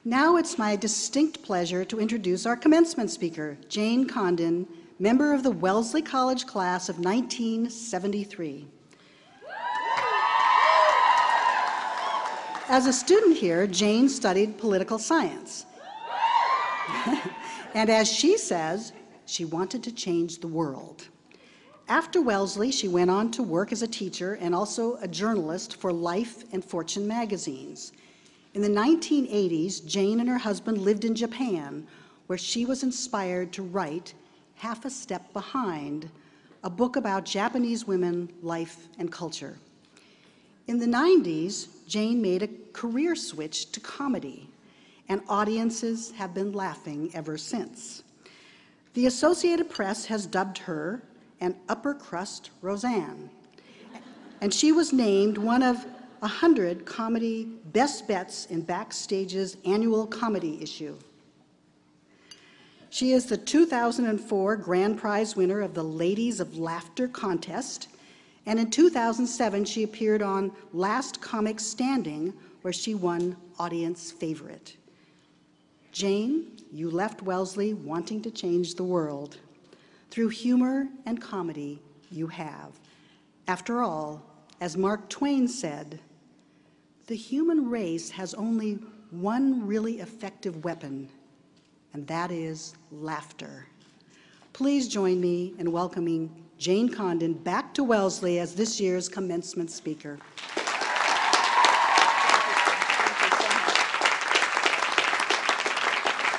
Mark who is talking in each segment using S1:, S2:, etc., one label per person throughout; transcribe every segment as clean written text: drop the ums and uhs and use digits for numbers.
S1: Now it's my distinct pleasure to introduce our commencement speaker, Jane Condon, member of the Wellesley College class of 1973. As a student here, Jane studied political science. And as she says, she wanted to change the world. After Wellesley, she went on to work as a teacher and also a journalist for Life and Fortune magazines. In the 1980s, Jane and her husband lived in Japan, where she was inspired to write Half a Step Behind, a book about Japanese women, life, and culture. In the 90s, Jane made a career switch to comedy, and audiences have been laughing ever since. The Associated Press has dubbed her an upper crust Roseanne, and she was named one of 100 comedy best bets in Backstage's annual comedy issue. She is the 2004 grand prize winner of the Ladies of Laughter contest, and in 2007 she appeared on Last Comic Standing, where she won audience favorite. Jane, you left Wellesley wanting to change the world. Through humor and comedy, you have. After all, as Mark Twain said, the human race has only one really effective weapon, and that is laughter. Please join me in welcoming Jane Condon back to Wellesley as this year's commencement speaker.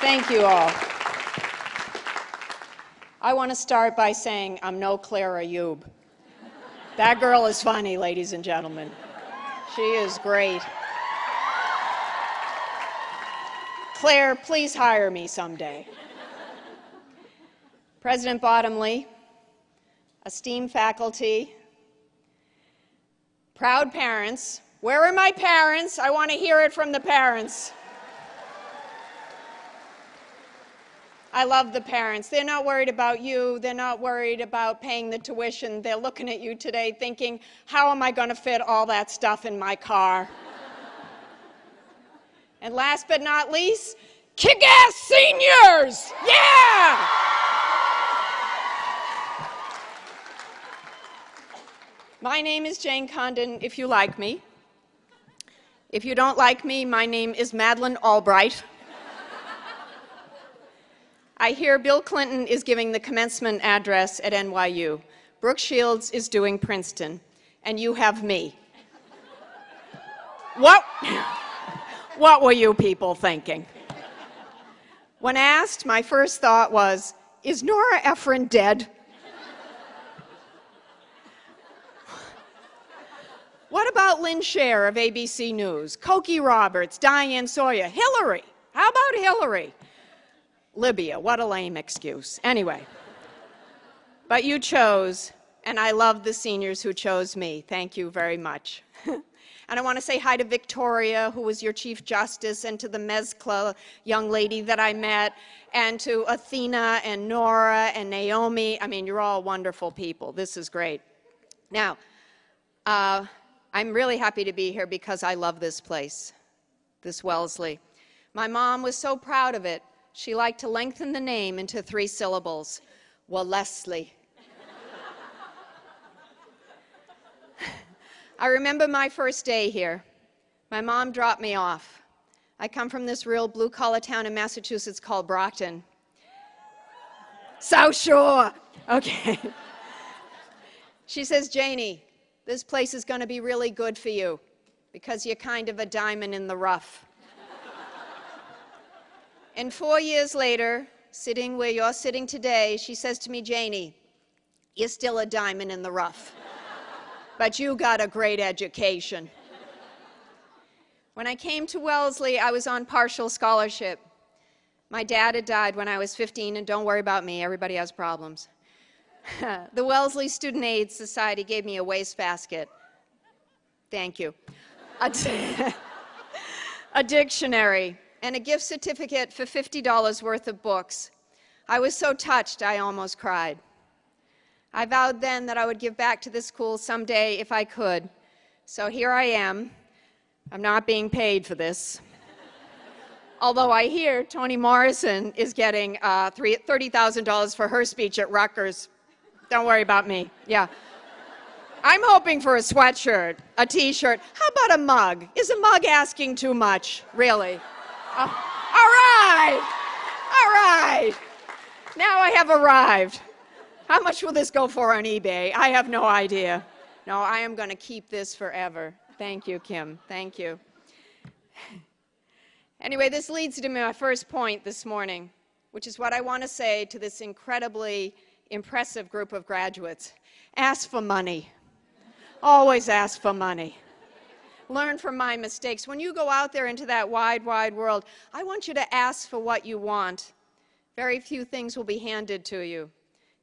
S2: Thank you all. I want to start by saying I'm no Clara Youb. That girl is funny, ladies and gentlemen. She is great. Claire, please hire me someday. President Bottomley, esteemed faculty, proud parents. Where are my parents? I want to hear it from the parents. I love the parents. They're not worried about you. They're not worried about paying the tuition. They're looking at you today thinking, how am I going to fit all that stuff in my car? And last but not least, kick-ass seniors! Yeah! My name is Jane Condon, if you like me. If you don't like me, my name is Madeleine Albright. I hear Bill Clinton is giving the commencement address at NYU. Brooke Shields is doing Princeton, and you have me. What were you people thinking? When asked, my first thought was, is Nora Ephron dead? What about Lynn Sher of ABC News, Cokie Roberts, Diane Sawyer, Hillary? How about Hillary? Libya, what a lame excuse. Anyway, but you chose, and I love the seniors who chose me. Thank you very much. And I want to say hi to Victoria, who was your Chief Justice, and to the Mezcla young lady that I met, and to Athena and Nora and Naomi. I mean, you're all wonderful people. This is great. Now, I'm really happy to be here because I love this place, this Wellesley. My mom was so proud of it. She liked to lengthen the name into 3 syllables, Wellesley. I remember my first day here. My mom dropped me off. I come from this real blue-collar town in Massachusetts called Brockton. South Shore. Okay. She says, Janie, this place is going to be really good for you because you're kind of a diamond in the rough. And 4 years later, sitting where you're sitting today, she says to me, Janie, you're still a diamond in the rough, but you got a great education. When I came to Wellesley, I was on partial scholarship. My dad had died when I was 15, and don't worry about me, everybody has problems. The Wellesley Student Aid Society gave me a wastebasket. Thank you. A dictionary, and a gift certificate for $50 worth of books. I was so touched, I almost cried. I vowed then that I would give back to this school someday if I could. So here I am. I'm not being paid for this. Although I hear Toni Morrison is getting $30,000 for her speech at Rutgers. Don't worry about me. Yeah. I'm hoping for a sweatshirt, a T-shirt. How about a mug? Is a mug asking too much? Really? All right. All right. Now I have arrived. How much will this go for on eBay? I have no idea. No, I am going to keep this forever. Thank you, Kim. Thank you. Anyway, this leads to my first point this morning, which is what I want to say to this incredibly impressive group of graduates. Ask for money. Always ask for money. Learn from my mistakes. When you go out there into that wide, wide world, I want you to ask for what you want. Very few things will be handed to you.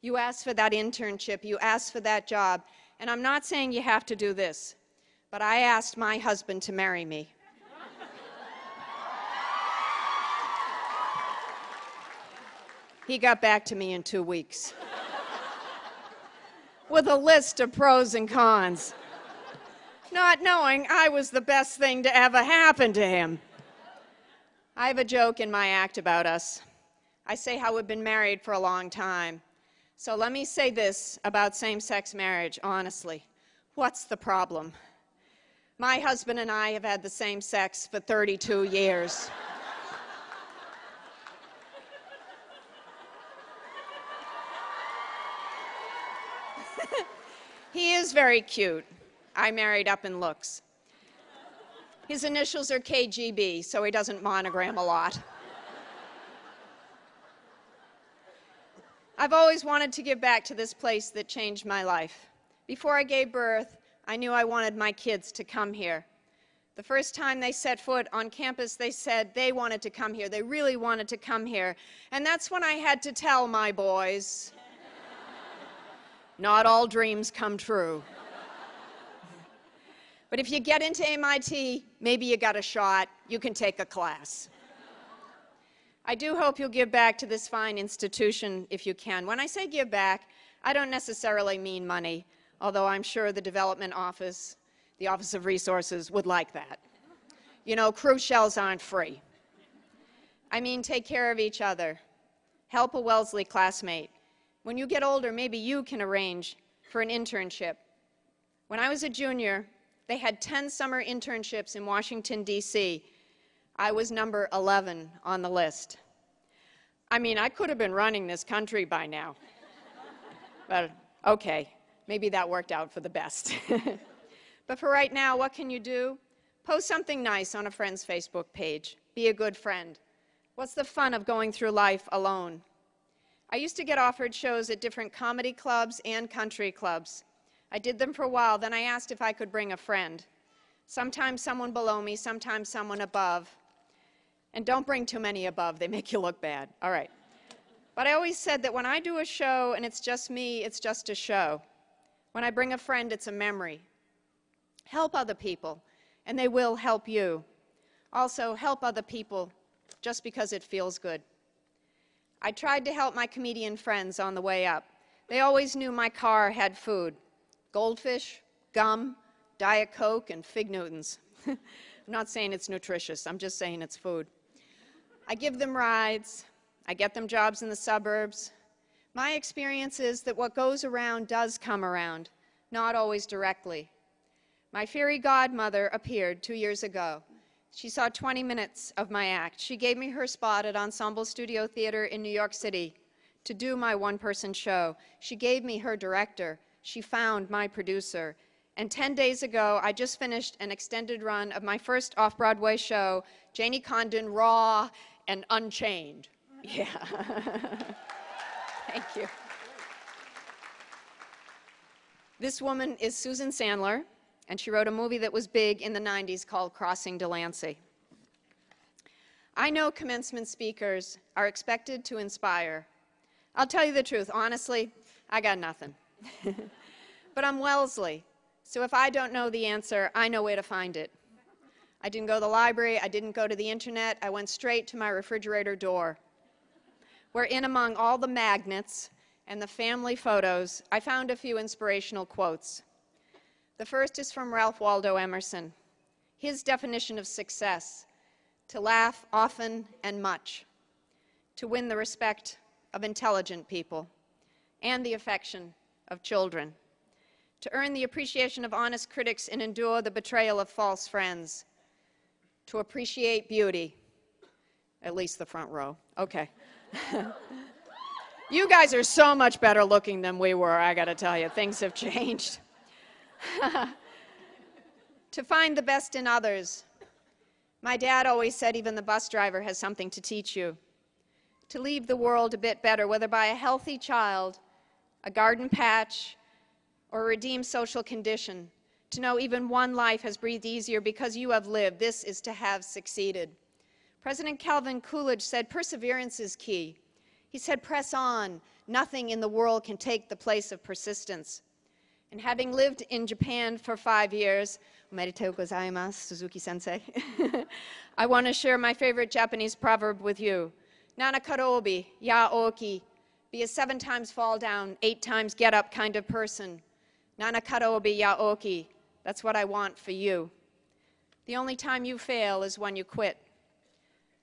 S2: You ask for that internship. You ask for that job. And I'm not saying you have to do this, but I asked my husband to marry me. He got back to me in 2 weeks with a list of pros and cons, not knowing I was the best thing to ever happen to him. I have a joke in my act about us. I say how we've been married for a long time. So let me say this about same-sex marriage, honestly. What's the problem? My husband and I have had the same sex for 32 years. He is very cute. I married up in looks. His initials are KGB, so he doesn't monogram a lot. I've always wanted to give back to this place that changed my life. Before I gave birth, I knew I wanted my kids to come here. The first time they set foot on campus, they said they wanted to come here. They really wanted to come here. And that's when I had to tell my boys, not all dreams come true. But if you get into MIT, maybe you got a shot. You can take a class. I do hope you'll give back to this fine institution if you can. When I say give back, I don't necessarily mean money, although I'm sure the development office, the Office of Resources, would like that. You know, cruise shells aren't free. I mean, take care of each other. Help a Wellesley classmate. When you get older, maybe you can arrange for an internship. When I was a junior, they had 10 summer internships in Washington, D.C. I was number 11 on the list. I mean, I could have been running this country by now. But okay, maybe that worked out for the best. But for right now, what can you do? Post something nice on a friend's Facebook page. Be a good friend. What's the fun of going through life alone? I used to get offered shows at different comedy clubs and country clubs. I did them for a while, then I asked if I could bring a friend. Sometimes someone below me, sometimes someone above. And don't bring too many above, they make you look bad. All right. But I always said that when I do a show and it's just me, it's just a show. When I bring a friend, it's a memory. Help other people, and they will help you. Also, help other people just because it feels good. I tried to help my comedian friends on the way up. They always knew my car had food. Goldfish, gum, Diet Coke, and Fig Newtons. I'm not saying it's nutritious, I'm just saying it's food. I give them rides. I get them jobs in the suburbs. My experience is that what goes around does come around, not always directly. My fairy godmother appeared 2 years ago. She saw 20 minutes of my act. She gave me her spot at Ensemble Studio Theater in New York City to do my one-person show. She gave me her director. She found my producer. And 10 days ago, I just finished an extended run of my first off-Broadway show, Janie Condon, Raw and Unchained. Yeah. Thank you. This woman is Susan Sandler, and she wrote a movie that was big in the 90s called Crossing Delancey. I know commencement speakers are expected to inspire. I'll tell you the truth, honestly, I got nothing. But I'm Wellesley, so if I don't know the answer, I know where to find it. I didn't go to the library, I didn't go to the internet, I went straight to my refrigerator door, where in among all the magnets and the family photos, I found a few inspirational quotes. The first is from Ralph Waldo Emerson. His definition of success: to laugh often and much, to win the respect of intelligent people and the affection of children, to earn the appreciation of honest critics and endure the betrayal of false friends, to appreciate beauty, at least the front row. Okay. You guys are so much better looking than we were, I gotta tell you. Things have changed. To find the best in others. My dad always said even the bus driver has something to teach you. To leave the world a bit better, whether by a healthy child, a garden patch, or a redeemed social condition. To know even one life has breathed easier because you have lived. This is to have succeeded. President Calvin Coolidge said perseverance is key. He said press on. Nothing in the world can take the place of persistence. And having lived in Japan for 5 years, omedetou gozaimasu, Suzuki-sensei, I want to share my favorite Japanese proverb with you. Nana karobi, ya oki. Be a 7 times fall down, 8 times get up kind of person. Nana karobi, ya oki. That's what I want for you. The only time you fail is when you quit.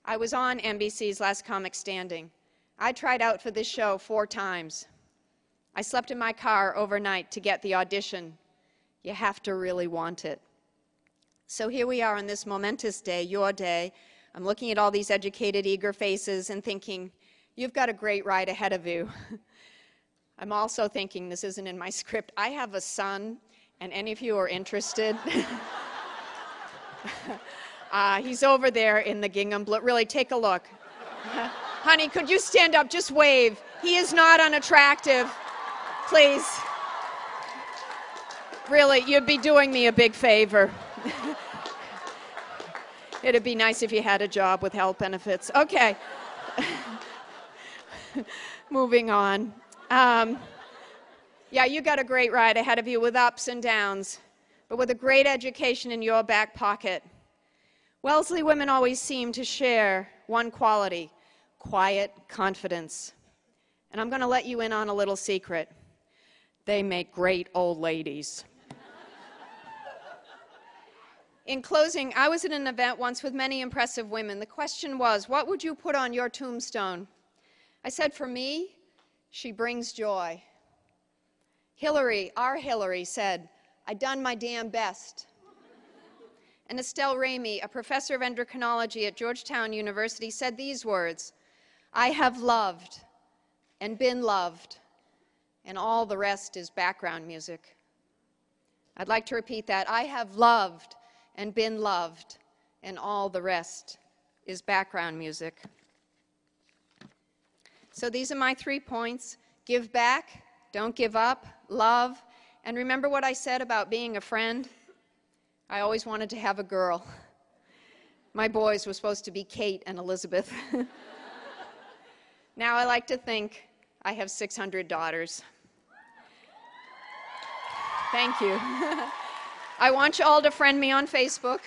S2: I was on NBC's Last Comic Standing. I tried out for this show 4 times. I slept in my car overnight to get the audition. You have to really want it. So here we are on this momentous day, your day. I'm looking at all these educated, eager faces and thinking, you've got a great ride ahead of you. I'm also thinking, this isn't in my script, I have a son, and any of you are interested, he's over there in the gingham blue. Really, take a look. Honey, could you stand up? Just wave. He is not unattractive. Please. Really, you'd be doing me a big favor. It'd be nice if you had a job with health benefits. Okay. Moving on. Yeah, you got a great ride ahead of you with ups and downs, but with a great education in your back pocket. Wellesley women always seem to share one quality, quiet confidence. And I'm going to let you in on a little secret. They make great old ladies. In closing, I was at an event once with many impressive women. The question was, what would you put on your tombstone? I said, for me, she brings joy. Hillary, our Hillary, said, I done my damn best. And Estelle Ramey, a professor of endocrinology at Georgetown University, said these words, I have loved and been loved, and all the rest is background music. I'd like to repeat that. I have loved and been loved, and all the rest is background music. So these are my 3 points. Give back, don't give up, love, and remember what I said about being a friend? I always wanted to have a girl. My boys were supposed to be Kate and Elizabeth. Now I like to think I have 600 daughters. Thank you. I want you all to friend me on Facebook.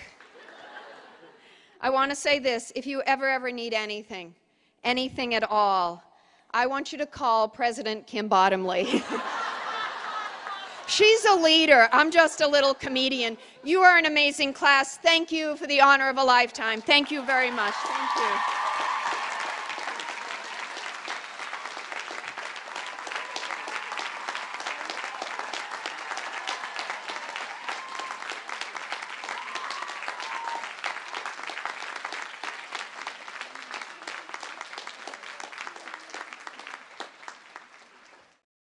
S2: I want to say this, if you ever need anything at all, I want you to call President Kim Bottomley. She's a leader. I'm just a little comedian. You are an amazing class. Thank you for the honor of a lifetime. Thank you very much. Thank you.